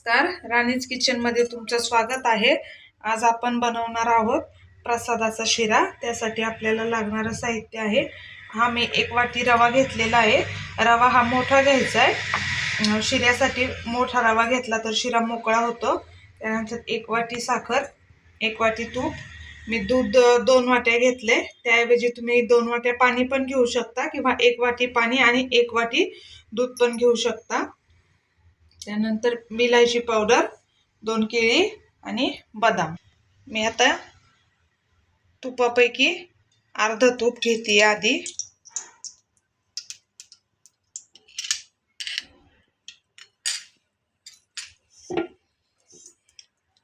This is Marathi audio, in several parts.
नमस्कार, राणीज किचन मध्ये तुमचं स्वागत आहे। आज आपण बनवणार आहोत प्रसादाचा शिरा। त्यासाठी आपल्याला लागणारे साहित्य आहे, हा मी 1 वाटी रवा घेतलेला आहे। रवा हा मोठा घ्यायचा आहे, शिऱ्यासाठी मोठा रवा घेतला तर शिरा मोकळा होतो। त्यानंतर 1 वाटी साखर, 1 वाटी तूप, मी दूध 2 वाट्या घेतले। त्याऐवजी तुम्ही 2 वाट्या पाणी पण घेऊ शकता किंवा 1 वाटी पाणी आणि 1 वाटी दूध पण घेऊ शकता। त्यानंतर विलायची पावडर, 2 केळी आणि बदाम। मी आता तुपापैकी अर्ध तूप घेते आधी।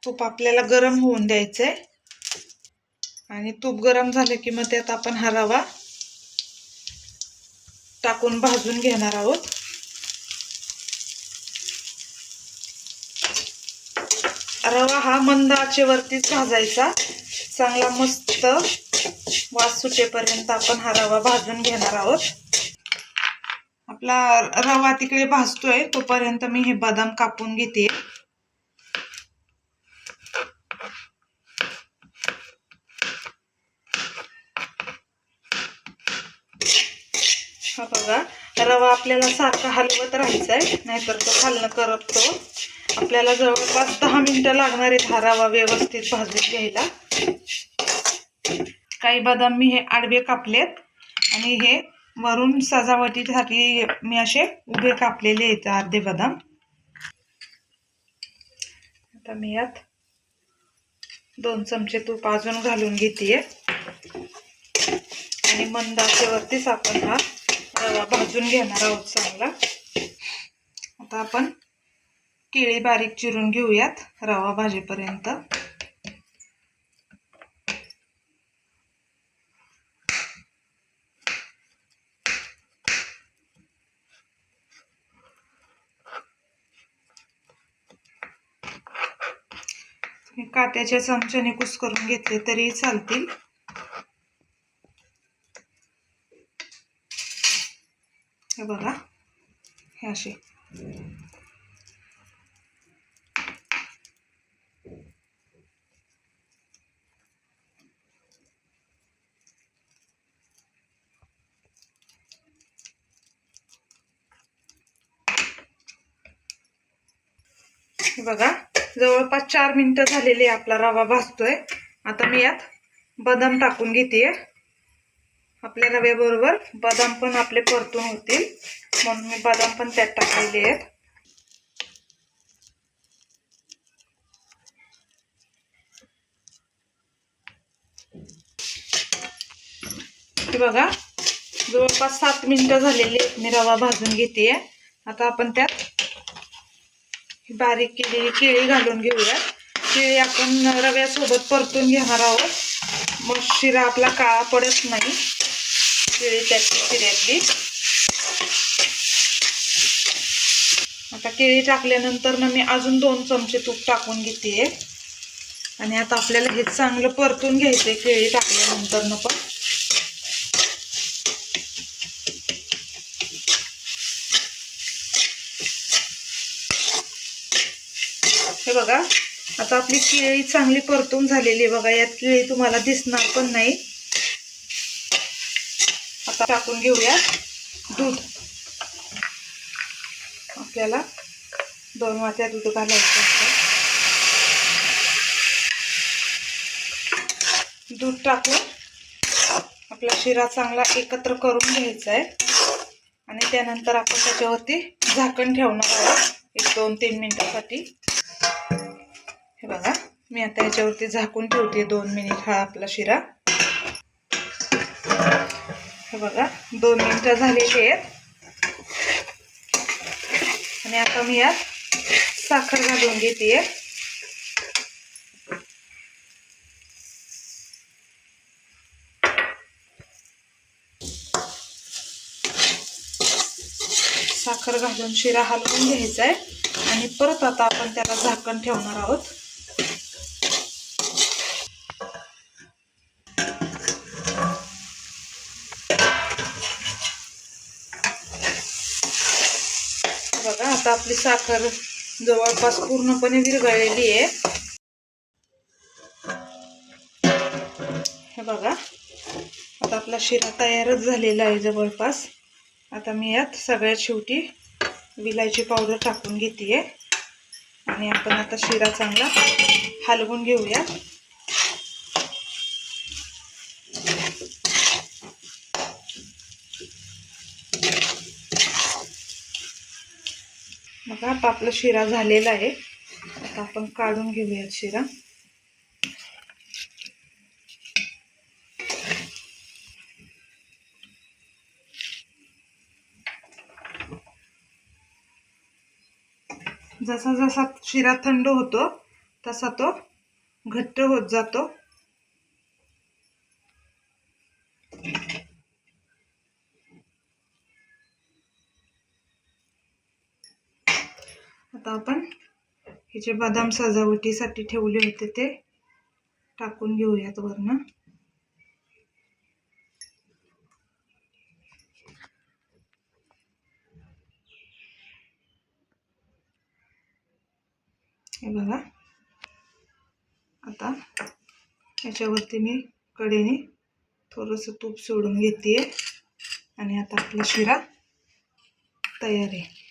तूप आपल्याला गरम होऊन द्यायचंय आणि तूप गरम झाले की मग त्यात आपण हा रवा टाकून भाजून घेणार आहोत। रवा हा मंद आचेवरतीच भाजायचा, चांगला मस्त वास सुटेपर्यंत आपण हा रवा भाजून घेणार आहोत। आपला रवा तिकडे भाजतोय तोपर्यंत मी हे बदाम कापून घेते। हा बघा, रवा आपल्याला सारखा हलवत राहायचंय, नाहीतर तो खालनं करपतो। आपल्याला जवळपास 10 मिनिटं लागणार आहेत हा रवा व्यवस्थित भाजून घ्यायला। काही बदाम मी हे आडवे कापलेत आणि हे वरून सजावटीसाठी मी असे उभे कापलेले आहेत अर्धे बदाम। आता मी यात 2 चमचे तूप अजून घालून घेते आणि मंद आचेवरतीच आपण हा रवा भाजून घेणार आहोत चांगला। आता आपण केळी बारीक चिरून घेऊयात रवा भाजेपर्यंत। काट्याच्या चमच्याने कुस्करून घेतले तरी चालतील। हे बघा, हे असे बघा, जवळपास 4 मिनिटं झालेली आपला रवा भाजतोय। आता मी यात बदाम टाकून घेते। आपल्या रव्याबरोबर बदाम पण आपले परतून होतील म्हणून मी बदाम पण त्यात टाकलेले आहेत। हे बघा, जवळपास 7 मिनिटं झालेली आहेत, मी रवा भाजून घेते। आता आपण त्यात बारीक केलेली केळी घालून घेऊया। केळी आपण रव्यासोबत परतून घेणार आहोत, मग शिरा आपला काळा पडत नाही। केळी त्याची शिऱ्यातली। आता केळी टाकल्यानंतर मी अजून 2 चमचे तूप टाकून घेते आणि आता आपल्याला हे चांगलं परतून घ्यायचंय केळी टाकल्यानंतर पण। हे बघा, आता आपली केळी चांगली परतून झालेली बघा, यात केळी तुम्हाला दिसणार पण नाही। आता टाकून घेऊया दूध। आपल्याला 2 वाट्या दूध घालायचं आहे। दूध टाकून आपला शिरा चांगला एकत्र करून घ्यायचा आहे आणि त्यानंतर आपण त्याच्यावरती झाकण ठेवणार आहोत 1-2-3 मिनिटांसाठी। हे बघा, मी आता याच्यावरती झाकून ठेवते 2 मिनिट हा आपला शिरा। हे बघा, 2 मिनिटं झालेली आहेत आणि आता मी यात साखर घालून घेते। साखर घालून शिरा हलवून घ्यायचा आहे आणि परत आता आपण त्याला झाकण ठेवणार आहोत। बघा, आता आपली साखर जवळपास पूर्णपणे विरघळलेली आहे। हे बघा, आता आपला शिरा तयारच झालेला आहे जवळपास। आता मी यात सगळ्यात शेवटी विलायची पावडर टाकून घेते आणि आपण आता शिरा चांगला हलवून घेऊया। बघा, आता आपला शिरा झालेला आहे। आता आपण काढून घेऊया शिरा। जसा जसा शिरा थंड होतो तसा तो घट्ट होत जातो। आता आपण हे जे बदाम सजावटीसाठी ठेवले होते ते टाकून घेऊयात वरनं। हे बघा, आता याच्यावरती मी कढईने थोडंसं तूप सोडून घेते आणि आता आपला शिरा तयार आहे।